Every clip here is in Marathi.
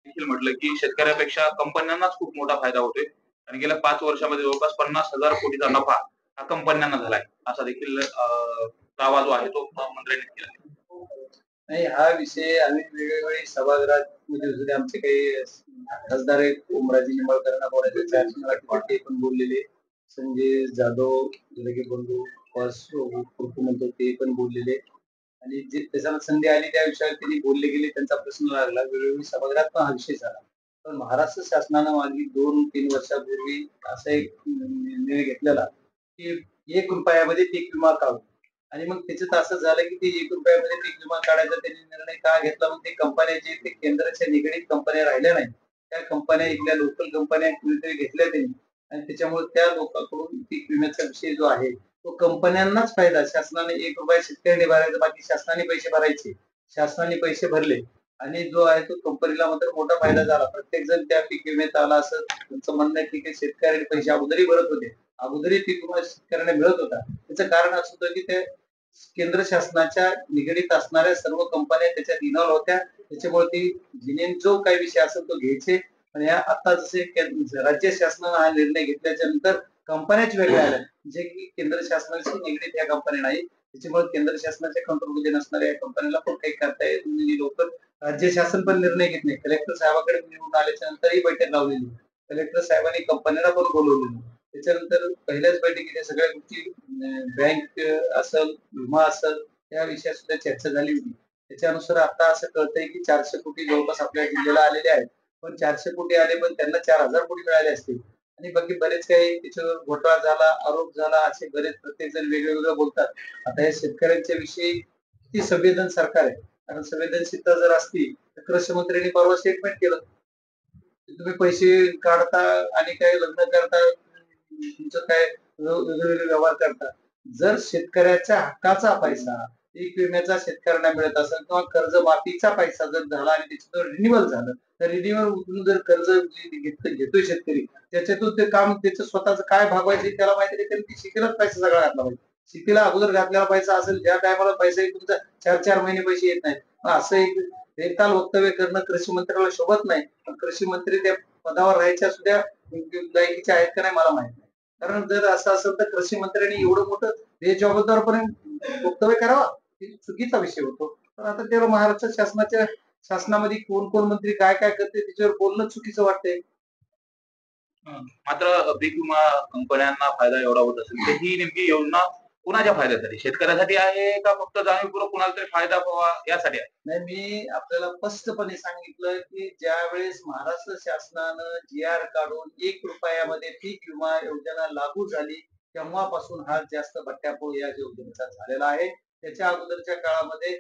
देखील म्हटलं, की शेतकऱ्यापेक्षा कंपन्यांनाच खूप मोठा फायदा होतोय आणि गेल्या 5 वर्षामध्ये जवळपास 50,000 कोटीचा नफा हा कंपन्यांना झालाय. असा देखील दावा जो आहे तो मंत्र्यांनी केला आहे. नाही, हा विषय आम्ही वेगवेगळे सभागृहात म्हणजे आमचे काही खासदार आहेत, ओमराजे निंबाळकरांना बोलायचे, चार्जिंग ते पण बोललेले, संजय जाधव, जलगे बंधू, म्हणतो ते पण बोललेले आणि जे त्याच्याला संधी आली त्या विषयावर त्यांनी बोलले गेले, त्यांचा प्रश्न लागला. वेगवेगळ्या सभागृहात पण हा विषय झाला. पण महाराष्ट्र शासनानं मागील 2-3 वर्षापूर्वी असा एक निर्णय घेतलेला, की ₹1 पीक विमा काढू. आणि मग त्याच्यात असं झालं की ते ₹1 पीक विमा काढायचा त्यांनी निर्णय का घेतला? मग ते कंपन्याचे ते केंद्राच्या निगडीत कंपन्या राहिल्या नाही. त्या कंपन्या इथल्या लोकल कंपन्या कुणीतरी घेतल्या त्यांनी आणि त्याच्यामुळे त्या लोकांकडून पीक विम्याचा विषय जो आहे तो कंपन्यांनाच फायदा. शासनाने ₹1 शेतकऱ्याने भरायचा, बाकी शासनाने पैसे भरायचे. शासनाने पैसे भरले आणि जो आहे तो कंपनीला मात्र मोठा फायदा झाला. प्रत्येक जण त्या पीक विम्यात आला असं तुमचं म्हणणं आहे, की शेतकऱ्यांनी पैसे अगोदरही भरत होते. अगोदरही पीक विमा शेतकऱ्यांना मिळत होता. त्याचं कारण असं होतं, की ते केंद्र शासनाच्या निगडीत असणाऱ्या सर्व कंपन्या त्याच्यात इन्व्हॉल्व होत्या. त्याच्यामुळे ती जिने जो काही विषय असेल तो घ्यायचे आणि आता जसे राज्य शासनाने हा निर्णय घेतल्याच्या नंतर कंपन्याच वेगळ्या आल्या, जे की केंद्र शासनाशी निगडीत या कंपन्या नाही. त्याच्यामुळे केंद्र शासनाच्या कंट्रोलमध्ये नसणाऱ्या या कंपन्याला पण काही करता येत नाही. लवकर राज्य शासन पण निर्णय घेत नाही. कलेक्टर साहेबाकडे निवडून आल्याच्या नंतरही बैठक लावलेली. कलेक्टर साहेबांनी कंपन्यांना पण बोलवलेलं. त्याच्यानंतर पहिल्याच बैठकीत या सगळ्या गोष्टी बँक असेल, विमा असेल, त्या विषयात सुद्धा चर्चा झाली होती. त्याच्यानुसार आता असं कळतंय की 400 कोटी जवळपास आपल्या जिल्ह्याला आलेले आहेत. पण 400 कोटी आले पण त्यांना 4,000 कोटी मिळाले असतील. आणि बाकी बरेच काही त्याच्यावर घोटाळा झाला, आरोप झाला, असे बरेच प्रत्येक जण वेगवेगळं बोलतात. आता या शेतकऱ्यांच्या विषयी किती संवेदन सरकार आहे. कारण संवेदनशीलता जर असती तर कृषी मंत्र्यांनी परवा स्टेटमेंट केलं. तुम्ही पैसे काढता आणि काय लग्न करता, तुमचं काय वेगवेगळे व्यवहार करता. जर शेतकऱ्याच्या हक्काचा पैसा पीक विम्याचा शेतकऱ्यांना मिळत असेल किंवा कर्जमाफीचा पैसा जर झाला आणि त्याचं जर रिन्युअल झालं, तर रिन्युअल जर कर्ज घेतोय शेतकरी, त्याच्यातून ते काम त्याचं स्वतःच काय भागवायचं त्याला माहिती नाही, त्यांनी शेतीलाच पैसा सगळा घातला पाहिजे. शेतीला अगोदर घातलेला पैसा असेल, ज्या टायमाला पैसा तुमचा 4-4 महिने पैसे येत नाहीत. असं एक एकताल वक्तव्य करणं कृषी मंत्र्याला शोभत नाही. पण कृषी मंत्री त्या पदावर राहायच्या सुद्धा लायकीचे आहेत का नाही मला माहित नाही. कारण जर असं असेल तर कृषी मंत्र्यांनी एवढं मोठं जबाबदारपर्यंत वक्तव्य करावा, चुकीचा विषय होतो. तर आता त्याला महाराष्ट्र शासनामध्ये कोण कोण मंत्री काय काय करते त्याच्यावर बोलणं चुकीचं वाटतंय. मात्र पीक विमा कंपन्यांना फायदा एवढा होत असेल, तर ही नेमकी योजना कुणाच्या फायद्यासाठी? शेतकऱ्यासाठी आहे का फक्त जाणीवपूर्वक कुणाला तरी फायदा व्हावा यासाठी आहे? नाही, मी आपल्याला स्पष्टपणे सांगितलं की ज्यावेळेस महाराष्ट्र शासनानं जी-आर काढून ₹1 पीक विमा योजना लागू झाली, तेव्हापासून हा जास्त बट्ट्यापोळ या योजनेचा झालेला आहे. त्याच्या अगोदरच्या काळामध्ये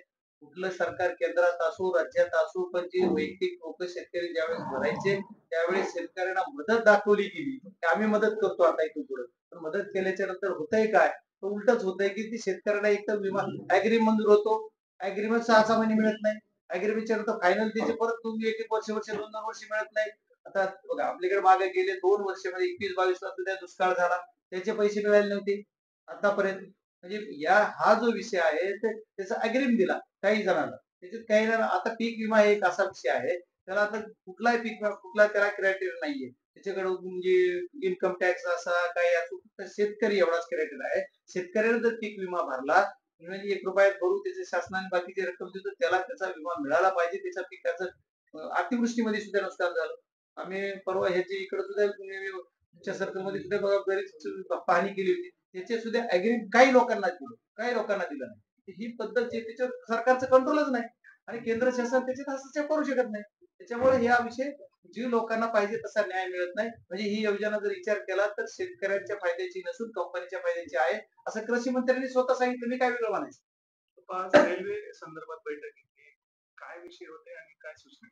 कुठलं सरकार केंद्रात असो, राज्यात असो, पण जे वैयक्तिक लोक शेतकरी ज्यावेळेस भरायचे, त्यावेळेस शेतकऱ्यांना मदत दाखवली गेली, की आम्ही मदत करतो आता इथून पुढे. पण मदत केल्याच्या नंतर होतंय काय? तर उलटच होतंय की ती शेतकऱ्याला एक तर विमा ऍग्री मंजूर होतो, ऍग्रीमेंट 6-6 महिने मिळत नाही. ऍग्रीमेंटच्या नंतर फायनल त्याचे परत तुम्ही 1-1 वर्ष, 2-2 वर्ष मिळत नाही. आता बघा आपल्याकडे मागे गेले 2 वर्षामध्ये 21-22 ला सुद्धा दुष्काळ झाला. त्याचे पैसे मिळाले नव्हते आतापर्यंत. म्हणजे हा जो विषय आहे त्याचा अग्रिम दिला काही जणांना. त्याच्यात काही जण आता पीक विमा हे एक असा विषय आहे, त्याला आता कुठलाही पीक विमा कुठला त्याला क्रायटेरिया नाहीये. त्याच्याकडे म्हणजे इन्कम टॅक्स असा काही असो, शेतकरी एवढाच क्रायटेरिया आहे. शेतकऱ्याने जर पीक विमा भरला म्हणजे ₹1 भरू त्याचे शासनाने बाकीची रक्कम देतो, त्याला त्याचा विमा मिळाला पाहिजे. त्याच्या पिकाचं अतिवृष्टीमध्ये सुद्धा नुकसान झालं. आम्ही परवा ह्याची इकडे सुद्धा तुमच्या सर्कलमध्ये सुद्धा बघा बरीच पाहणी केली होती. त्याचे सुद्धा अग्री काही लोकांना दिलं, काही लोकांना दिलं नाही. ही पद्धत जी त्याच्यावर सरकारचं कंट्रोलच नाही आणि केंद्र शासन त्याच्यात हस्तक्षेप करू शकत नाही. त्याच्यामुळे हा विषय जी लोकांना पाहिजे तसा न्याय मिळत नाही. म्हणजे ही योजना जर विचार केला तर शेतकऱ्यांच्या फायद्याची नसून कंपनीच्या फायद्याची आहे, असं कृषी मंत्र्यांनी स्वतः सांगितलं. मी काय वेगळं म्हणायचं. आज रेल्वे संदर्भात बैठक घेतली. काय विषय होते आणि काय सूचना?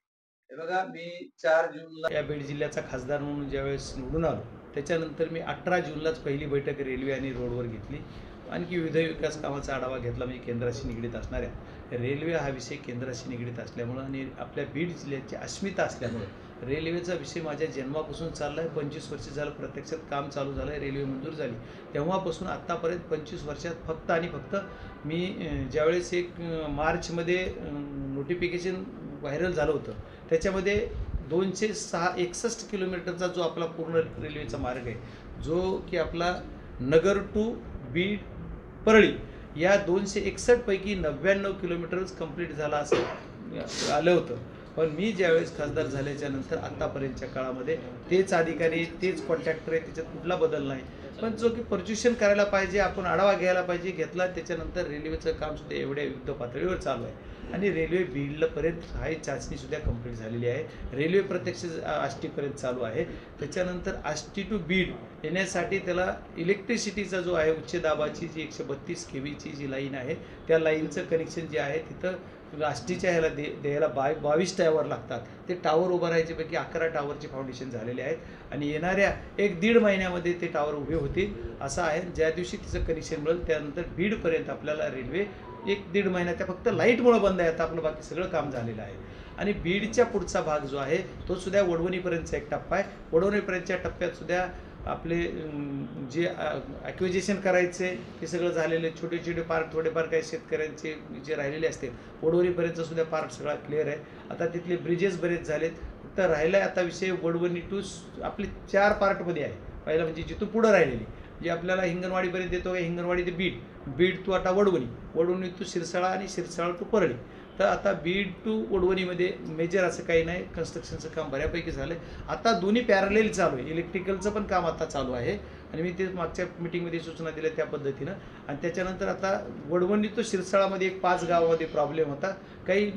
हे बघा, मी 4 जूनला या बीड जिल्ह्याचा खासदार म्हणून ज्यावेळेस निवडून आलो, त्याच्यानंतर मी 18 जूनलाच पहिली बैठक रेल्वे आणि रोडवर घेतली. आणखी विविध विकास कामाचा आढावा घेतला. म्हणजे केंद्राशी निगडीत असणाऱ्या रेल्वे हा विषय केंद्राशी निगडीत असल्यामुळं आणि आपल्या बीड जिल्ह्याची अस्मिता असल्यामुळं रेल्वेचा विषय माझ्या जन्मापासून चालला आहे. 25 वर्ष झालं प्रत्यक्षात काम चालू झालं आहे. रेल्वे मंजूर झाली तेव्हापासून आत्तापर्यंत 25 वर्षात फक्त आणि फक्त मी ज्यावेळेस एक मार्चमध्ये नोटिफिकेशन व्हायरल झालं होतं, त्याच्यामध्ये 261 किलोमीटरचा जो आपला पूर्ण रेल्वेचा मार्ग आहे, जो की आपला नगर टू बीड परळी या 261 पैकी 99 किलोमीटरच कंप्लीट झाला असं आलं होतं. पण मी ज्यावेळेस खासदार झाल्याच्या नंतर आत्तापर्यंतच्या काळामध्ये तेच अधिकारी तेच कॉन्ट्रॅक्टर आहे, त्याच्यात कुठला बदल नाही. पण जो की पर्च्युशन करायला पाहिजे, आपण आढावा घ्यायला पाहिजे, घेतला. त्याच्यानंतर रेल्वेचं काम सुद्धा एवढ्या युद्ध पातळीवर चालू आहे आणि रेल्वे बीडपर्यंत ही चाचणीसुद्धा कंप्लीट झालेली आहे. रेल्वे प्रत्यक्ष आष्टीपर्यंत चालू आहे. त्याच्यानंतर आष्टी टू बीड येण्यासाठी त्याला इलेक्ट्रिसिटीचा जो आहे उच्च दाबाची जी 132 केव्हीची जी लाईन आहे, त्या लाईनचं कनेक्शन जे आहे तिथं आष्टीच्या ह्याला द्यायला 22 टावर लागतात. ते टावर उभं राहायच्यापैकी 11 टावरचे फाउंडेशन झालेले आहेत आणि येणाऱ्या 1-1.5 महिन्यामध्ये ते टावर उभे होतील असं आहे. ज्या दिवशी तिचं कनेक्शन मिळेल त्यानंतर बीडपर्यंत आपल्याला रेल्वे 1-1.5 महिन्यात, त्या फक्त लाईटमुळं बंद आहे, आता आपलं बाकी सगळं काम झालेलं आहे. आणि बीडच्या पुढचा भाग जो आहे तो सुद्धा वडवणीपर्यंतचा एक टप्पा आहे. वडवणीपर्यंतच्या टप्प्यात सुद्धा आपले जे ॲक्विजिशन करायचे ते सगळं झालेले, छोटे छोटे पार्क थोडेफार काही शेतकऱ्यांचे जे राहिलेले असतील वडवणीपर्यंत सुद्धा पार्क सगळा क्लिअर आहे. आता तिथले ब्रिजेस बरेच झालेत. फक्त राहिला आहे आता विषय वडवणी टू आपले 4 पार्टमध्ये आहे. पहिला म्हणजे जिथून पुढं राहिलेली जे आपल्याला हिंगणवाडीपर्यंत येतो, हिंगणवाडी ते बीड, बीड टू आता वडवणी, वडवणी टू शिरसाळा आणि शिरसाळा टू परळी. तर आता बीड टू वडवणीमध्ये मेजर असं काही नाही, कन्स्ट्रक्शनचं काम बऱ्यापैकी झालं आहे. आता दोन्ही पॅरलेल चालू आहे. इलेक्ट्रिकलचं पण काम आता चालू आहे आणि मी ते मागच्या मिटिंगमध्ये सूचना दिल्या त्या पद्धतीनं. आणि त्याच्यानंतर आता वडवणी तो शिरसाळामध्ये एक 5 गावामध्ये प्रॉब्लेम होता. काही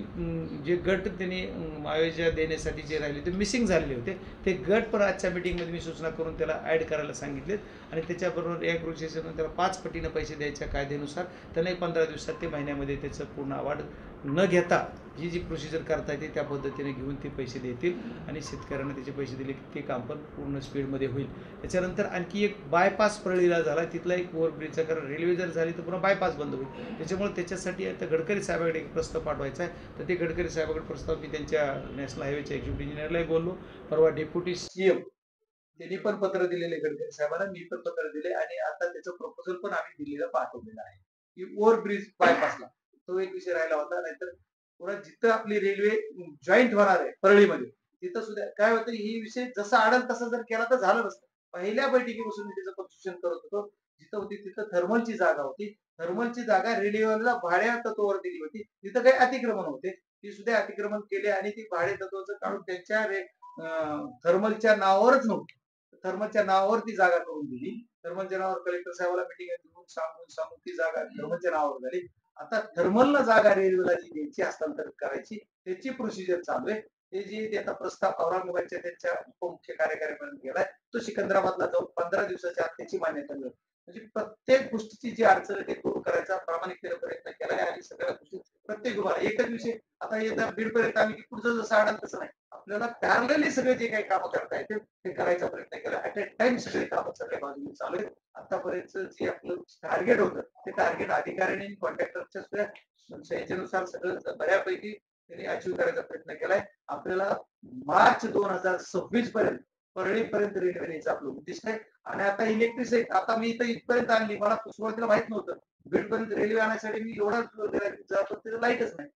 जे गट त्यांनी आयोजन देण्यासाठी जे राहिले ते मिसिंग झालेले होते, ते गट पण आजच्या मिटिंगमध्ये मी सूचना करून त्याला ॲड करायला सांगितलेत आणि त्याच्याबरोबर एक प्रोसेसनं त्याला 5 पटीनं पैसे द्यायच्या कायद्यानुसार. त्यांनाही 15 दिवसात ते महिन्यामध्ये त्याचं पूर्ण अवॉर्ड न घेता जी प्रोसिजर करता येते त्या पद्धतीने घेऊन ते पैसे देतील आणि शेतकऱ्यांना त्याचे पैसे दिले की ते काम पण पूर्ण स्पीडमध्ये होईल. त्याच्यानंतर आणखी एक बायपास परळीला झाला, तिथला एक ओव्हरब्रिजचा, कारण रेल्वे जर झाली तर पुन्हा बायपास बंद होईल. त्याच्यामुळे त्याच्यासाठी आता गडकरी साहेबाकडे एक प्रस्ताव पाठवायचा आहे. तर ते गडकरी साहेबाकडे प्रस्ताव मी त्यांच्या नॅशनल हायवेच्या एक्झिक्युटिव्ह इंजिनियरलाही बोललो. परवा डेप्युटी सीएम त्यांनी पण पत्र दिलेले गडकरी साहेबांना, मी पण पत्र दिले आणि आता त्याचं प्रपोजल पण आम्ही दिल्लीला पाठवलेलं आहे की ओव्हरब्रिज बायपासला. तो एक विषय राहिला होता. नाहीतर पुन्हा जिथं आपली रेल्वे जॉईंट होणार आहे परळीमध्ये, तिथं सुद्धा काय होतं, ही विषय जसा आडल तसा जर केला तर झालं नसतं. पहिल्या बैठकीपासून मी त्याचं कन्स्ट्रक्शन करत होतो. जिथं होती तिथं थर्मलची जागा होती. थर्मलची जागा रेल्वेला भाड्या तत्वावर दिली होती. तिथं काही अतिक्रमण होते, ती सुद्धा अतिक्रमण केले आणि ती भाडे तत्वाचं काढून त्यांच्या थर्मलच्या नावावरच नव्हती, थर्मलच्या नावावर ती जागा करून दिली. थर्मलच्या नावावर कलेक्टर साहेबांना मिटिंग घेऊन सांगून ती जागा थर्मलच्या नावावर झाली. आता थर्मलला जागा रेल्वेला जी द्यायची, हस्तांतरित करायची, त्याची प्रोसिजर चालू आहे. ते जे त्याचा प्रस्ताव औरंगाबादच्या त्यांच्या उपमुख्य कार्यकारीपर्यंत गेलाय, तो सिकंदराबादला जाऊन 15 दिवसाच्या आत त्याची मान्यता मिळेल. म्हणजे प्रत्येक गोष्टीची जी अडचण आहे ते दूर करायचा प्रामाणिकतेने प्रयत्न केलाय आणि सगळ्या गोष्टी प्रत्येक विभाग एकच विषय. आता येत्या बीडपर्यंत आम्ही पुढचं जसं आडाल तसं नाही, आपल्याला पॅरलली सगळे जे काही कामं करता येते ते करायचा प्रयत्न केला. ऍट अ टाइम सगळे कामं सगळ्या बाजूने चालू आहेत. आतापर्यंत जे आपलं टार्गेट होतं ते टार्गेट अधिकाऱ्यांनी कॉन्ट्रॅक्टरच्या सुद्धा याच्यानुसार सगळं बऱ्यापैकी त्यांनी अचीव्ह करायचा प्रयत्न केलाय. आपल्याला मार्च 2026 पर्यंत परळीपर्यंत रेल्वे न्यायचं आपलं उद्दिष्ट आहे. आणि आता इलेक्ट्रिसिटी, आता मी इथं इथपर्यंत आणली, मला सुरुवातीला माहित नव्हतं बीडपर्यंत रेल्वे आणण्यासाठी मी एवढा जातो, तिथं लाईटच नाही.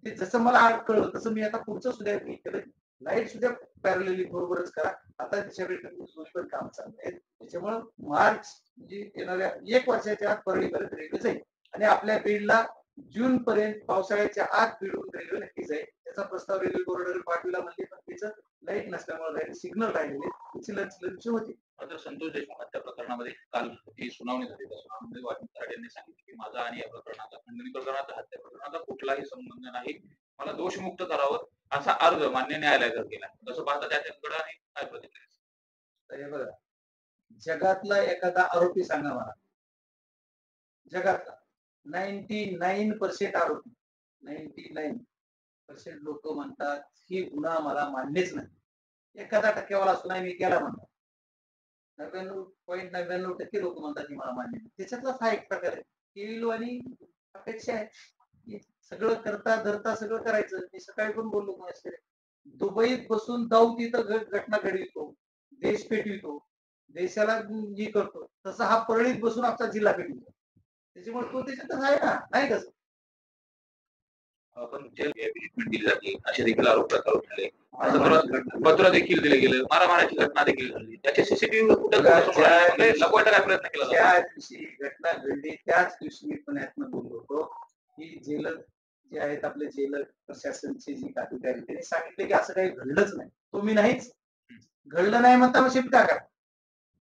ते जसं मला आज कळलं तसं मी आता पुढचं सुद्धा केलं, लाईट सुद्धा पॅरलली बरोबरच करा. आता त्याच्याकडे दोन्ही पण काम चालू आहे. त्याच्यामुळं मार्च म्हणजे येणाऱ्या 1 वर्षाच्या आत परळीपर्यंत रेल्वे जाईल आणि आपल्या बीडला जून पर्यंत पावसाळ्याच्या आत बीडून रेल्वे नक्की जाईल. त्याचा प्रस्ताव रेल्वे बोर्डाकडे पाठविला म्हणजे, पण तिचं लाईट नसल्यामुळे सिग्नल राहिलेले त्याची लक्ष होती. तर संतोष देशमुख हत्या प्रकरणामध्ये काल ही सुनावणी झाली. त्या सुनावणीमध्ये वाटून कराड यांनी सांगितलं की माझा आणि या प्रकरणाचा, खंडणी प्रकरणाचा, हत्या प्रकरणाचा कुठलाही संबंध नाही, मला दोषमुक्त करावं असा अर्ज मान्य न्यायालयाकडे केला. तसं पाहता त्याच्याकडे आणि काय प्रतिक्रिया? हे बघा, जगातला एखादा आरोपी सांगा मला, जगातला 99% आरोपी, 99% लोक म्हणतात ही गुन्हा मला मान्यच नाही. 1% सुनाई मी केला म्हणतात. 99.99% लोक म्हणतात की मला मान्य नाही. त्याच्यातलाच हा एक प्रकार आहे. केविल आणि अपेक्षा आहे की सगळं करता धरता सगळं करायचं. मी सकाळी पण बोललो कोणाशी, दुबईत बसून दाऊद इथं घटना घडवितो, देश पेटवितो, देशाला हे करतो, तसा हा परळीत बसून आपला जिल्हा पेटवितो. त्याच्यामुळे तो त्याच्यातच आहे ना, नाही कसं? आपण जेल ट्रीटमेंट दिली जाते असे देखील आरोप प्रकार उठले. पत्र देखील दिले गेले, मारामाराची घटना देखील झाली. त्याचे सीसीटीव्ही कुठं लपवायचा काय प्रयत्न केला? ज्या दिवशी घटना घडली त्याच दिवशी मी पुण्यातनं बोललो होतो की जेलर जे आहेत आपले जेलर प्रशासनचे जे अधिकारी त्यांनी सांगितले की असं काही घडलंच नाही. तुम्ही नाहीच घडलं नाही म्हणता मग शिफ्ट करा.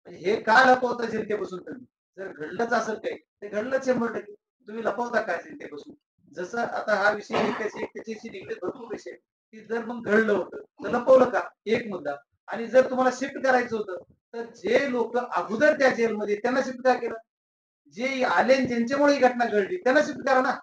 हे का लपवता जनतेपासून तुम्ही? जर घडलंच असेल काही ते घडलंच 100%. तुम्ही लपवता काय जनतेपासून? जसं आता हा विषय त्याच्याशी निगडीत भरपूर विषय की जर मग घडलं होतं तर लपवलं का? एक मुद्दा. आणि जर तुम्हाला शिफ्ट करायचं होतं तर जे लोक अगोदर त्या जेलमध्ये त्यांना शिफ्ट का केलं? जे आले ज्यांच्यामुळे ही घटना घडली त्यांना शिफ्ट करा ना.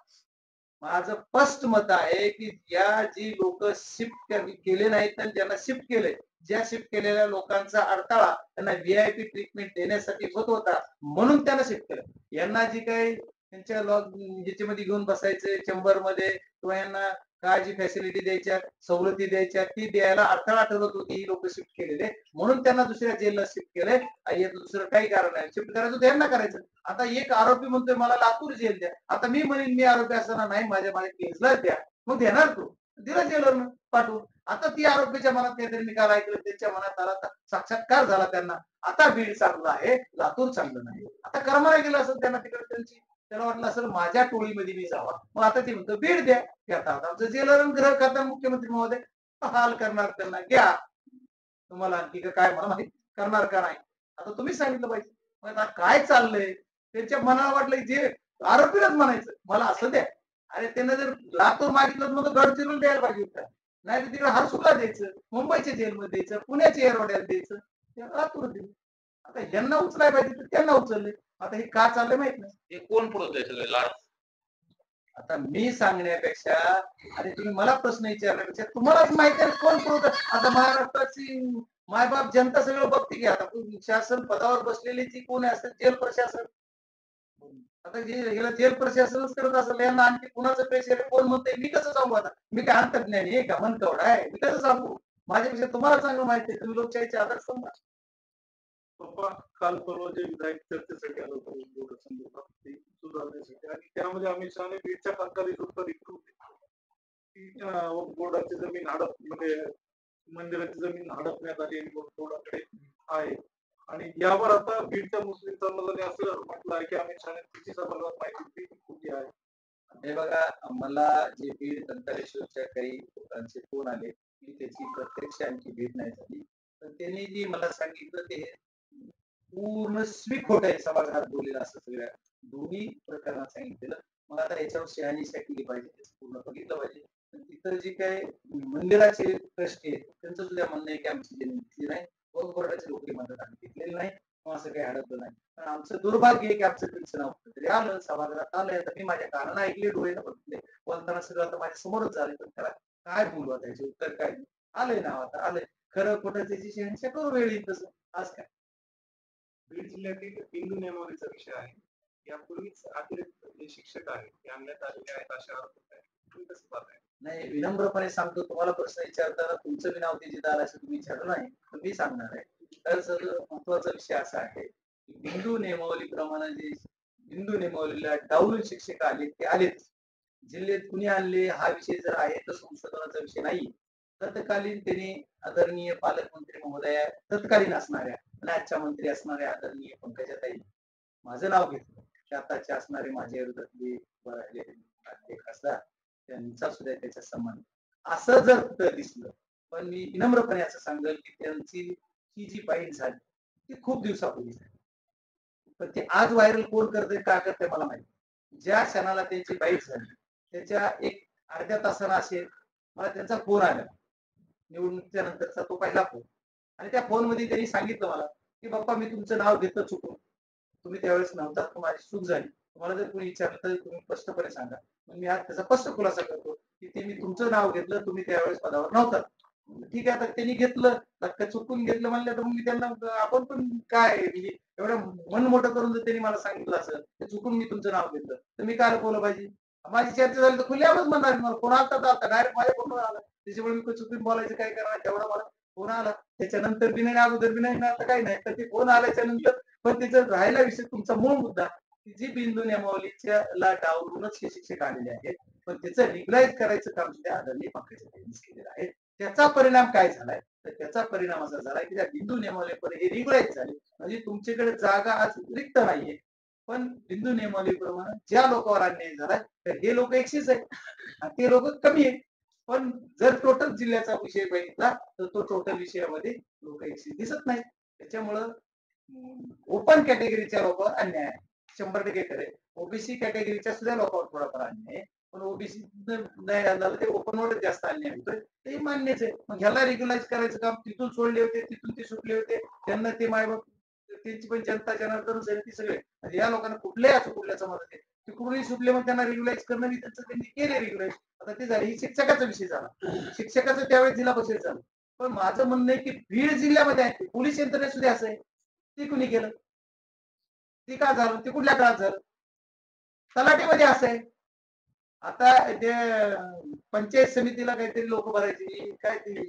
माझं स्पष्ट मत आहे की या जी लोक शिफ्ट केले नाहीत आणि ज्यांना शिफ्ट केले, ज्या शिफ्ट केलेल्या लोकांचा अडथळा त्यांना व्हीआयपी ट्रीटमेंट देण्यासाठी होत होता म्हणून त्यांना शिफ्ट केलं. यांना जी काही त्यांच्या ह्याच्यामध्ये घेऊन बसायचे चेंबर मध्ये किंवा यांना काय जी फॅसिलिटी द्यायच्या सवलती द्यायच्या ती द्यायला अडथळा ठरत होती ही लोक शिफ्ट केलेले म्हणून त्यांना दुसऱ्या जेलला शिफ्ट केलंय. दुसरं काही कारण नाही. शिफ्ट करायचं होतं यांना करायचं. आता एक आरोपी म्हणतोय मला लातूर जेल द्या. आता मी म्हणेन मी आरोपी असताना नाही माझ्या केसला द्या. मग देणार तू दिला जेलवर पाठवून. आता ती आरोपीच्या मनात काहीतरी निकाल ऐकलं त्यांच्या मनात आला साक्षात्कार झाला त्यांना. आता बीड चांगलं आहे लातूर चांगलं नाही. आता कर्माला गेलं असेल त्यांना तिकडे त्यांची त्याला वाटलं असेल माझ्या टोळीमध्ये मी जावा. मग आता ते म्हणतो बीड द्या. आता आमचं जेलर गृह खाता मुख्यमंत्री महोदय हाल करणार त्यांना घ्या. तुम्हाला आणखी काय मला माहिती करणार का नाही आता तुम्ही सांगितलं पाहिजे. मग आता काय चाललंय त्यांच्या मनाला वाटलं जे आरोपीलाच म्हणायचं मला असं द्या. अरे त्यांना जर लातूर मागितलं मग गडचिरोली द्यायला पाहिजे होतं. नाही तर तिकडे हरसुला द्यायचं, मुंबईच्या जेलमध्ये द्यायचं, पुण्याच्या एअरवाड्यात द्यायचं, लातूर दिलं. आता यांना उचलाय पाहिजे तर त्यांना उचलले. आता हे का चाललंय माहित नाही. हे कोण पुरवतंय सगळे लाड? आता मी सांगण्यापेक्षा आणि तुम्ही मला प्रश्न विचारण्यापेक्षा तुम्हालाच माहिती आहे कोण पुरवत. आता महाराष्ट्राची मायबाप जनता सगळं बघते की आता शासन पदावर बसलेली जी कोण असतात जेल प्रशासन. आता जे जेल प्रशासनच करत असेल यांना आणखी कुणाचं प्रेशर कोण म्हणतंय मी कसं सांगू? आता मी काय अंतर्ज्ञानी आहे का म्हणतोड आहे मी कसं सांगू? माझ्यापेक्षा तुम्हाला चांगलं माहिती आहे. तुम्ही लोकशाहीचे आधार समजा. पप्पा काल परवा जे विधायक चर्चेसाठी आलो होतो संदर्भात सुधारण्यासाठी आणि त्यामध्ये अमित शहाने बीडच्या कामगारी उत्तर बोर्डाची जमीन हडप म्हणजे मंदिराची जमीन हडपण्यात आली बोर्डाकडे आहे आणि यावर आता बीडच्या मुस्लिम समाजाने असं म्हटलं आहे की अमित शहाने तिची सभागृहात माहिती दिली आहे. हे बघा मला जे बीड दंतालेश्वरच्या काही लोकांचे फोन आले की त्याची प्रत्यक्ष आणखी भेट नाही झाली तर त्यांनी जी मला सांगितलं ते पूर्ण स्वीट खोट आहे. सभागृहात बोललेलं असं सगळ्या दोन्ही प्रकरणात सांगितलेलं. मग आता याच्यावर शहानिशा केली पाहिजे पूर्ण बघितलं पाहिजे. तिथं जे काय मंदिराचे ट्रस्टी आहेत त्यांचं सुद्धा म्हणणं आहे की आमची जमीन नाही बोर्डाची लोक मदत आम्ही घेतलेली नाही असं काही अडकलं नाही. पण आमचं दुर्भाग्य आहे की आमचं तुमचं नाव तरी आलं सभागृहात आलंय तर मी माझ्या कारण ऐकले डोळ्यानं बघितले बोलताना सगळं आता माझ्या समोरच झाले. पण त्याला काय बोलू त्याचे उत्तर काय आलंय नाव आता आलंय खरं खोटं त्याची शहानिशा करू वेळ येईल तसं आज काय. बीड जिल्ह्यातील हिंदू नियमावलीचा विषय आहे. यापूर्वीच अतिरिक्त जे शिक्षक आहेत ते आणण्यात आलेले आहेत असे आरोप होत आहेत. तुम्ही कसं पाहताय? नाही विनम्रपणे सांगतो तुम्हाला प्रश्न विचारताना तुमचं बी नाव त्याची दार असं तुम्ही विचारलं नाही तर मी सांगणार आहे. तर सर महत्वाचा विषय असा आहे हिंदू नियमावलीप्रमाणे जे हिंदू नियमावलीला डावलून शिक्षक आले ते आलेच. जिल्ह्यात कुणी आणले हा विषय जर आहे तर संशोधनाचा विषय नाही. तत्कालीन त्यांनी आदरणीय पालकमंत्री महोदया तत्कालीन असणाऱ्या आणि आजच्या मंत्री असणाऱ्या आदरणीय पंकजाताई माझं नाव घेतलं की आताचे असणारे माझ्या विरोधातले खासदार त्यांचा सुद्धा त्याचा सन्मान असं जर दिसलं. पण मी विनम्रपणे असं सांगेल की त्यांची ही जी फाईट झाली ती खूप दिवसापूर्वी झाली. पण ते आज व्हायरल कोण करते का करते मला माहिती. ज्या क्षणाला त्यांची फाईट झाली त्याच्या एक अर्ध्या तासाला असेल मला त्यांचा फोन आला निवडणुकीच्या नंतरचा तो पहिला फोन आणि त्या फोन मध्ये त्यांनी सांगितलं मला की बाप्पा मी तुमचं नाव घेतलं चुकून तुम्ही त्यावेळेस नव्हता माझी चूक झाली. तुम्हाला जर कोणी विचारलं तर तुम्ही स्पष्टपणे सांगा. मग मी आज त्याचा स्पष्ट खुलासा करतो की ते मी तुमचं नाव घेतलं तुम्ही त्यावेळेस पदावर नव्हता. ठीक आहे आता त्यांनी घेतलं चुकून घेतलं म्हणलं तर मी त्यांना आपण पण काय म्हणजे एवढं मन मोठं करून जर त्यांनी मला सांगितलं असेल चुकून मी तुमचं नाव घेतलं तर मी काय बोललं पाहिजे. माझी चर्चा झाली तर खुल्यावरच म्हणणार मला फोन आला डायरेक्ट माझ्या फोनवर आला त्याच्यामुळे मी चुकून बोलायचं काय करणार तेवढा मला फोन आला. त्याच्यानंतर बी नाही अगोदर बी नाही आता काही नाही तर ते फोन आल्याच्या नंतर पण त्याचा राहिला विषय तुमचा मूळ मुद्दा की जी बिंदू नियमावलीच्या ला डावलूनच हे शिक्षक आलेले आहेत, पण त्याचं रेग्युलाइज करायचं काम सुद्धा आदरणीय पंकजा ताईंनीच केलेलं आहे. त्याचा परिणाम काय झालाय, तर त्याचा परिणाम असा झालाय की त्या बिंदू नियमावलीपर्यंत हे रेग्युलाइज झाले, म्हणजे तुमच्याकडे जागा आज रिक्त नाहीये. पण बिंदू नियमावलीप्रमाणे ज्या लोकांवर अन्याय झालाय तर हे लोक 100च आहेत आणि ते लोक कमी आहेत. पण जर टोटल जिल्ह्याचा विषय बघितला तर तो टोटल विषयामध्ये लोक 100 दिसत नाहीत. त्याच्यामुळं ओपन कॅटेगरीच्या लोकांवर अन्याय आहे, 100% खरे. ओबीसी कॅटेगरीच्या सुद्धा लोकांवर थोडाफार अन्याय आहे, पण ओबीसी नाही झालं ते ओपनवर जास्त अन्याय होतोय, ते मान्यच आहे. मग ह्याला रेग्युलाइज करायचं काम तिथून सोडले होते, तिथून ते सुटले होते, त्यांना ते मायबाप त्यांची पण जनता जनार्दन ती सगळे म्हणजे या लोकांना कुठल्याही असं कुठल्या समाजात आहे तिकडूनही सुटले, मग त्यांना रेग्युलाइज करणं मी त्यांचं त्यांनी केले रेग्युलाइज. आता ते झाले, ही शिक्षकाचा विषय झाला, शिक्षकाचं त्यावेळेस जिल्हा परिषद झालं. पण माझं म्हणणं आहे की बीड जिल्ह्यामध्ये आहे पोलीस यंत्रणेत सुद्धा असं आहे, ते कुणी केलं, ते का झालं, ते कुठल्या काळात झालं, तलाठीमध्ये असं आहे. आता ते पंचायत समितीला काहीतरी लोक भरायची काय ती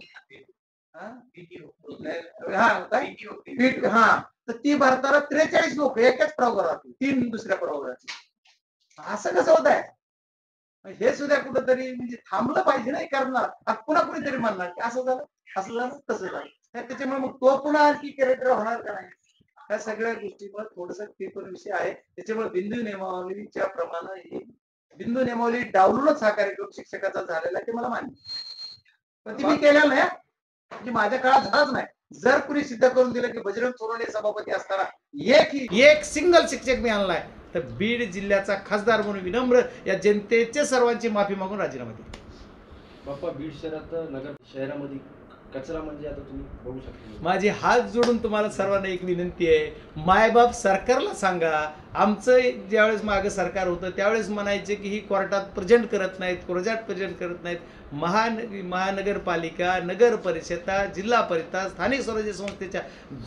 तर ती भरताना 43 लोक एकाच प्रभागात, 3 दुसऱ्या प्रभागाची. असं कसं होत आहे, हे सुद्धा कुठंतरी म्हणजे थांबलं पाहिजे नाही करणार. पुन्हा कुणीतरी म्हणणार की असं झालं, असं झालं, तसं झालं. त्याच्यामुळे मग तो पुन्हा आणखी कॅरेक्टर होणार का नाही, ह्या सगळ्या गोष्टीवर थोडस ते पण विषय आहे. त्याच्यामुळे बिंदू नियमावलीच्या प्रमाणे ही बिंदू नियमावली डावलूनच हा कार्यक्रम शिक्षकाचा झालेला आहे, ते मला मान्य. पण ती मी केलेलं नाही, म्हणजे माझ्या काळात झालाच नाही. जर कुणी सिद्ध करून दिलं की बजरंग सोनवणे सभापती असताना एक सिंगल शिक्षक मी आणलाय तर बीड जिल्ह्याचा खासदार म्हणून विनम्र या जनतेचे सर्वांची माफी मागून राजीनामा दिला. बाप्पा, बीड शहरात नगर शहरामध्ये कचरा म्हणजे आता तुम्ही बघू शकता. माझी हात जोडून तुम्हाला सर्वांना एक विनंती आहे, मायबाप सरकारला सांगा. आमचं ज्यावेळेस मागं सरकार होतं त्यावेळेस म्हणायचे की ही कोर्टात प्रेझेंट करत नाहीत, कोर्टात प्रेझेंट करत नाहीत. महानगरपालिका, नगर परिषदा, जिल्हा परिषद, स्थानिक स्वराज्य संस्थेच्या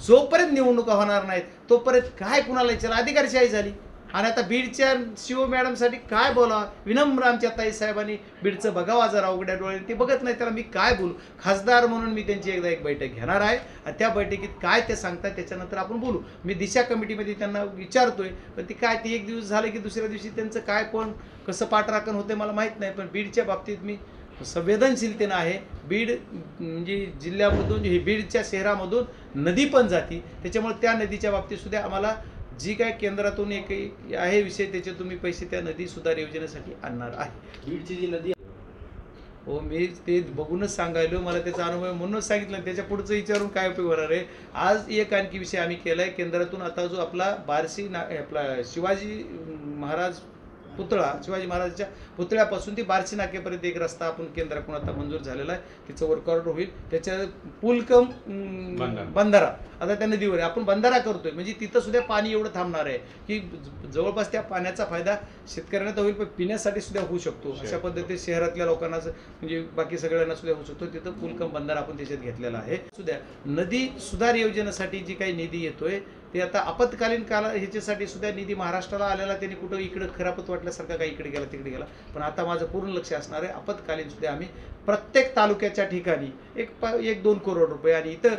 जोपर्यंत निवडणुका होणार नाहीत तोपर्यंत काय कुणाला याच्याला अधिकारशाही झाली. आणि आता बीडच्या शिव मॅडमसाठी काय बोलावं, विनम्र आमच्या ताई साहेबांनी बीडचं बघावं जरा उघड्या डोळ्याने, ते बघत नाही, त्याला मी काय बोलू. खासदार म्हणून मी त्यांची एकदा एक बैठक घेणार आहे आणि त्या बैठकीत काय ते सांगतात त्याच्यानंतर आपण बोलू. मी दिशा कमिटीमध्ये त्यांना विचारतोय, पण ती काय ती एक दिवस झालं की दुसऱ्या दिवशी त्यांचं काय कोण कसं पाठराखण होते मला माहीत नाही. पण बीडच्या बाबतीत मी संवेदनशीलतेनं आहे. बीड म्हणजे जिल्ह्यामधून हे बीडच्या शहरामधून नदी पण जाती, त्याच्यामुळे त्या नदीच्या बाबतीत सुद्धा आम्हाला जी काय केंद्रातून एक आहे विषय त्याच्यातून मी पैसे त्या नदी सुधार योजनेसाठी आणणार आहे. बीडची जी नदी हो, मी ते बघूनच सांगायलो, मला त्याचा अनुभव म्हणूनच सांगितलं. त्याच्या पुढचं विचारून काय उपयोग होणार आहे. आज एक आणखी विषय आम्ही केला आहे केंद्रातून. आता जो आपला आपला शिवाजी महाराजांच्या पुतळ्यापासून ती बार्शी नाक्यापर्यंत एक रस्ता आपण केंद्राकडून आता मंजूर झालेला आहे, तिचं वर्क ऑर्डर होईल. त्याच्या पुलकम बंधारा आता त्या नदीवर आहे, आपण बंधारा करतोय, म्हणजे तिथं सुद्धा पाणी एवढं थांबणार आहे की जवळपास त्या पाण्याचा फायदा शेतकऱ्यांना तर होईल, पण पिण्यासाठी सुद्धा होऊ शकतो. अशा पद्धतीने शहरातल्या लोकांना म्हणजे बाकी सगळ्यांना सुद्धा होऊ शकतो. तिथं पुलकम बंधारा आपण त्याच्यात घेतलेला आहे. सुद्धा नदी सुधार योजनेसाठी जी काही निधी येतोय ते आता आपत्कालीन काळ ह्याच्यासाठी सुद्धा निधी महाराष्ट्राला आलेला, त्यांनी कुठं इकडं खरापत वाटल्यासारखं काही इकडे गेला तिकडे गेला. पण आता माझं पूर्ण लक्ष असणार आहे आपत्कालीन सुद्धा आम्ही प्रत्येक तालुक्याच्या ठिकाणी 1-2 करोड रुपये आणि इथं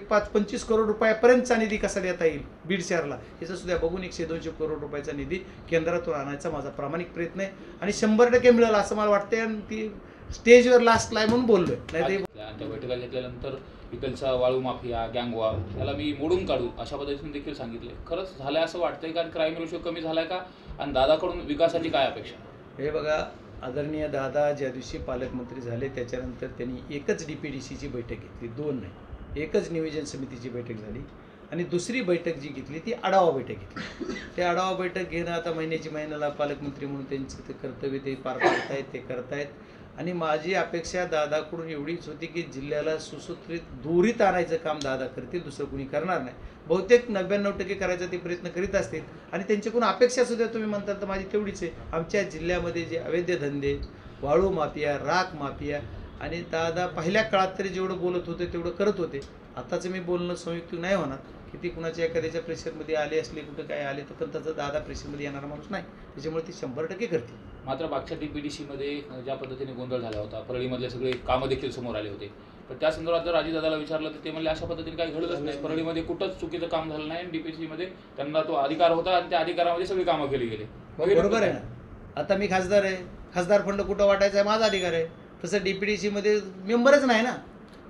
25 करोड रुपयापर्यंतचा निधी कसा देता येईल बीड शहराला याचं सुद्धा बघून 100-200 करोड रुपयाचा निधी केंद्रातून आणायचा माझा प्रामाणिक प्रयत्न आहे आणि 100% मिळेल असं मला वाटतंय. आणि ती स्टेजवर लास्टला आहे म्हणून बोललोय, नाही त्या बैठका घेतल्यानंतर इकडचा वाळू माफिया, गँगवॉर याला मी मोडून काढू अशा पद्धतीने देखील सांगितले. खरंच झालंय असं वाटतंय, कारण क्राईम रेशो कमी झालाय का, आणि दादाकडून विकासाची काय अपेक्षा? हे बघा, आदरणीय दादा ज्या दिवशी पालकमंत्री झाले त्याच्यानंतर त्यांनी एकच DPDCची बैठक घेतली, 2 नाही, एकच नियोजन समितीची बैठक झाली आणि दुसरी बैठक जी घेतली ती आढावा बैठक घेतली. ते आढावा बैठक घेणं आता महिन्याला पालकमंत्री म्हणून त्यांचं ते कर्तव्य ते पार पाडतायत, ते करतायत. आणि माझी अपेक्षा दादाकडून एवढीच होती की जिल्ह्याला सुसूत्रित दोरीत आणायचं काम दादा करतील, दुसरं कुणी करणार नाही. बहुतेक 99% करायचा ते प्रयत्न करीत असतील आणि त्यांच्याकडून अपेक्षा सुद्धा तुम्ही म्हणताल तर माझी तेवढीच आहे. आमच्या जिल्ह्यामध्ये जे अवैध धंदे, वाळू माफिया, राख माफिया, आणि दादा पहिल्या काळात तरी जेवढं बोलत होते तेवढं करत होते. आताचं मी बोलणं संयुक्त नाही होणार, किती कुणाच्या एखाद्याच्या प्रेशरमध्ये आले असले, कुठं काय आले तर, पण त्याचा दादा प्रेशरमध्ये येणारा माणूस नाही, त्याच्यामुळे ती 100% करते. मात्र मागच्या DPDCमध्ये ज्या पद्धतीने गोंधळ झाला होता, परळीमधले सगळे कामं देखील समोर आले होते, पण त्या संदर्भात जर अजितदादाला विचारलं तर ते म्हणले अशा पद्धतीने काही घडलंच नाही, परळीमध्ये कुठंच चुकीचं काम झालं नाही, DPC मध्ये त्यांना तो अधिकार होता आणि त्या अधिकारामध्ये सगळी कामं केली गेली. बरोबर आहे ना. आता मी खासदार आहे, खासदार फंड कुठं वाटायचा आहे माझा अधिकार आहे. तसं DPDC मध्ये मेंबरच नाही ना.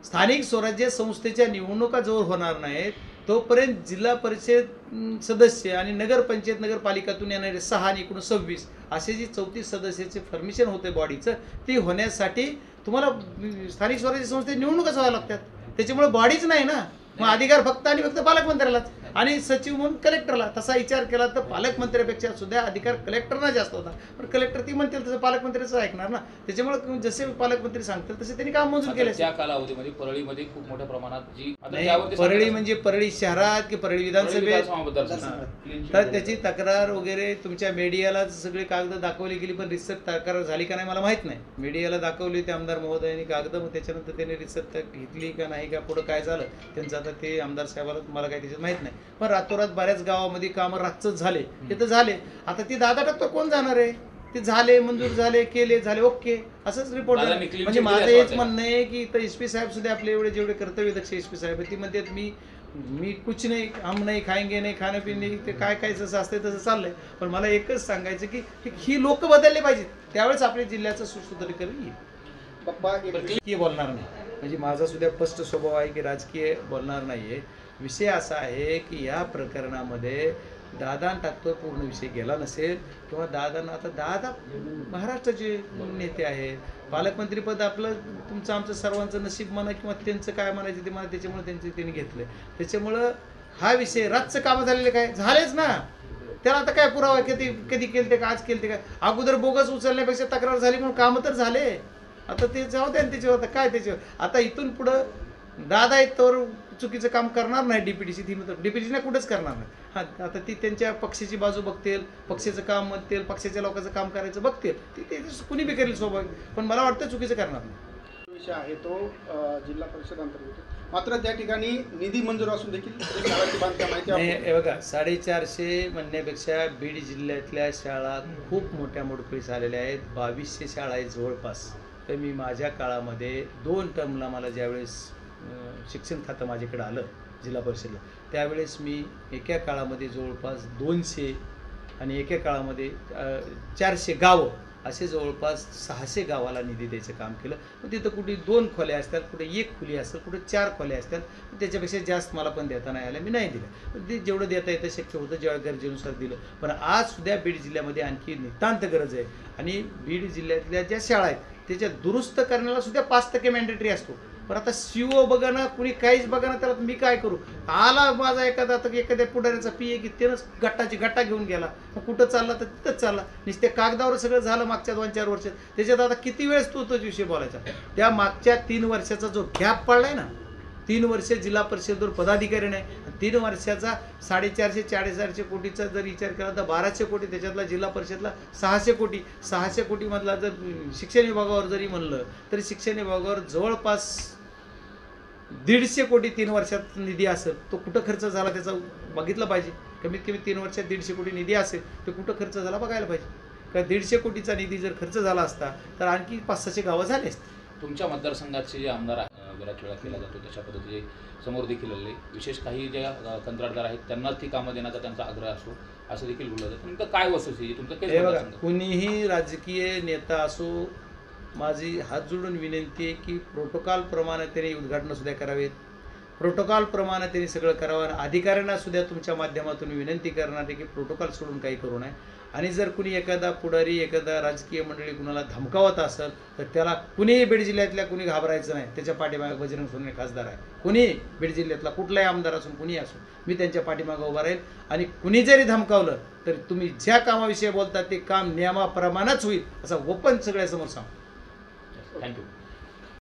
स्थानिक स्वराज्य संस्थेच्या निवडणुका जोर होणार नाहीत तोपर्यंत जिल्हा परिषद सदस्य आणि नगरपंचायत नगरपालिकातून येणारे 6 आणि एकूण 26 असे जी 34 सदस्याचे फॉर्मेशन होते बॉडीचं, ती होण्यासाठी तुम्हाला स्थानिक स्वराज्य संस्थेत निवडणुकाच व्हाव्या लागतात. त्याच्यामुळे बॉडीच नाही ना, मग अधिकार फक्त आणि फक्त पालकमंत्र्यालाच आणि सचिव म्हणून कलेक्टरला. तसा विचार केला तर पालकमंत्र्यापेक्षा सुद्धा अधिकार कलेक्टरना जास्त होता. पण कलेक्टर ती म्हणतील तसं पालकमंत्र्याचं ऐकणार ना. त्याच्यामुळे जसे पालकमंत्री सांगतील तसे त्यांनी काम मंजूर केले. त्या कालावधीमध्ये परळीमध्ये खूप मोठ्या प्रमाणात जी परळी म्हणजे परळी शहरात की परळी विधानसभेत, तर त्याची तक्रार वगैरे तुमच्या मीडियाला सगळे कागद दाखवली गेली, पण रिसर्च तक्रार झाली का नाही मला माहित नाही. मीडियाला दाखवली ते आमदार महोदयांनी कागद, मग त्याच्यानंतर त्यांनी रिसर्च घेतली का नाही का पुढं काय झालं त्यांचं आता ते आमदार साहेबाला मला काही त्याच्यात माहित नाही. पण रातोरात बऱ्याच गावामध्ये कामं रातच झाले, ते तर झाले. आता ती 10% कोण जाणार आहे? ते झाले, मंजूर झाले, केले, झाले, ओके असंच रिपोर्ट. म्हणजे माझं हेच म्हणणं आहे की इथं SP साहेब सुद्धा आपले एवढे जेवढे कर्तव्यदक्ष SP साहेब ती म्हणतात मी कुछ नाही, हम नाही खाएंगे नाही, खाणं पिणे ते काय काय जसं असते तसं चाललंय. पण मला एकच सांगायचं की ही लोक बदलले पाहिजेत, त्यावेळेस आपल्या जिल्ह्याचं सुसूत्रीकरण येईल. की बोलणार नाही, म्हणजे माझा सुद्धा स्पष्ट स्वभाव आहे की राजकीय बोलणार नाहीये. विषय असा आहे की या प्रकरणामध्ये दादान टाकतो पूर्ण विषय गेला नसेल किंवा दादांना आता दादा महाराष्ट्राचे नेते आहेत, पालकमंत्रीपद आपलं तुमचं आमचं सर्वांचं नशीब म्हणा किंवा त्यांचं काय म्हणायचं ते म्हणा, त्याच्यामुळे त्यांनी घेतलंय. त्याच्यामुळं हा विषय रातचं कामं झालेले काय झालेच ना, त्याला आता काय पुरावा कधी केलं ते का आज केलं ते काय. अगोदर बोगस उचलण्यापेक्षा तक्रार झाली म्हणून कामं तर झाले. आता ते जाऊ द्या त्याच्यावर, आता काय त्याच्यावर. आता इथून पुढं दादा आहेत तर चुकीचं काम करणार नाही DPDC, DPDC कुठंच करणार नाही. हां, आता ती त्यांच्या पक्षाची बाजू बघतील, पक्षाचं काम म्हणतील, पक्षाच्या लोकांचं काम करायचं बघतील, ते कुणी बी करेल स्वाभाविक. पण मला वाटतं चुकीचं करणार नाही. विषय आहे तो जिल्हा परिषद अंतर्गत, मात्र त्या ठिकाणी निधी मंजूर असून देखील शाळांची बांधकाम नाही. हे बघा 450 म्हणण्यापेक्षा बीड जिल्ह्यातल्या शाळा खूप मोठ्या मोडकळीस आलेल्या आहेत. 2200 शाळा आहेत जवळपास. तर मी माझ्या काळामध्ये 2 टर्मला मला ज्यावेळेस शिक्षण खातं माझ्याकडे आलं जिल्हा परिषदला, त्यावेळेस मी एका काळामध्ये जवळपास 200 आणि एका काळामध्ये 400 गावं असे जवळपास 600 गावाला निधी द्यायचं काम केलं. मग तिथं कुठे 2 खोल्या असतात, कुठे 1 खोली असेल, कुठे 4 खोल्या असतात. त्याच्यापेक्षा जास्त मला पण देता नाही आलं, मी नाही दिलं. ते जेवढं देता येतं शक्य होतं जेवढ्या गरजेनुसार दिलं. पण आज सुद्धा बीड जिल्ह्यामध्ये आणखी नितांत गरज आहे आणि बीड जिल्ह्यातल्या ज्या शाळा आहेत त्याच्या दुरुस्त करण्याला सुद्धा 5% मॅन्डेटरी असतो. पण आता CO बघा ना, कुणी काहीच बघा ना, त्याला मी काय करू. आला माझा एखाद्या पुढाऱ्याचा PA की त्यानंच गट्टा घेऊन गेला, मग कुठं चालला तर तिथंच चालला. नुसत्या कागदावर सगळं झालं मागच्या 2-4 वर्षात. त्याच्यात आता किती वेळेस तोच विषय बोलायचा. त्या मागच्या 3 वर्षाचा जो गॅप पडलाय ना, 3 वर्ष जिल्हा परिषदेवर पदाधिकारी नाही, 3 वर्षाचा 450-450 कोटीचा जर विचार केला तर 1200 कोटी, त्याच्यातला जिल्हा परिषदला 600 कोटी. 600 कोटीमधला जर शिक्षण विभागावर जरी म्हणलं तरी शिक्षण विभागावर जवळपास 150 कोटी 3 वर्षात निधी असेल. तो कुठं खर्च झाला त्याचा बघितलं पाहिजे. कमीत कमी 3 वर्षात 150 कोटी निधी असेल तो कुठं खर्च झाला बघायला पाहिजे. कारण 150 कोटीचा निधी जर खर्च झाला असता तर आणखी 500-600 गावं झाले असते. तुमच्या मतदारसंघाचे जे आमदार बऱ्याच वेळा केला जातो तशा पद्धतीचे समोर देखील आलेले विशेष काही ज्या कंत्राटदार आहेत त्यांनाच ती कामं देण्याचा त्यांचा आग्रह असो असं देखील बोललं जातं. तुमचं काय वस्तुस्थिती तुमचं हे बघा, कुणीही राजकीय नेता असो, माझी हात जोडून विनंती आहे की प्रोटोकॉलप्रमाणे त्यांनी उद्घाटनं सुद्धा करावेत, प्रोटोकॉलप्रमाणे त्यांनी सगळं करावं. अधिकाऱ्यांना सुद्धा तुमच्या माध्यमातून विनंती करणार आहे की प्रोटोकॉल सोडून काही करू नये. आणि जर कुणी एखादा पुढारी एखादा राजकीय मंडळी कुणाला धमकावत असेल तर त्याला कुणीही बीड जिल्ह्यातल्या कुणी घाबरायचं नाही. त्याच्या पाठीमागे बजरंग सोनवणे खासदार आहे. कुणी बीड जिल्ह्यातला कुठलाही आमदार असून कुणी असो, मी त्यांच्या पाठीमागे उभा राहील. आणि कुणी जरी धमकावलं तर तुम्ही ज्या कामाविषयी बोलता ते काम नियमाप्रमाणेच होईल असं ओपन सगळ्यासमोर सांग. थँक्यू.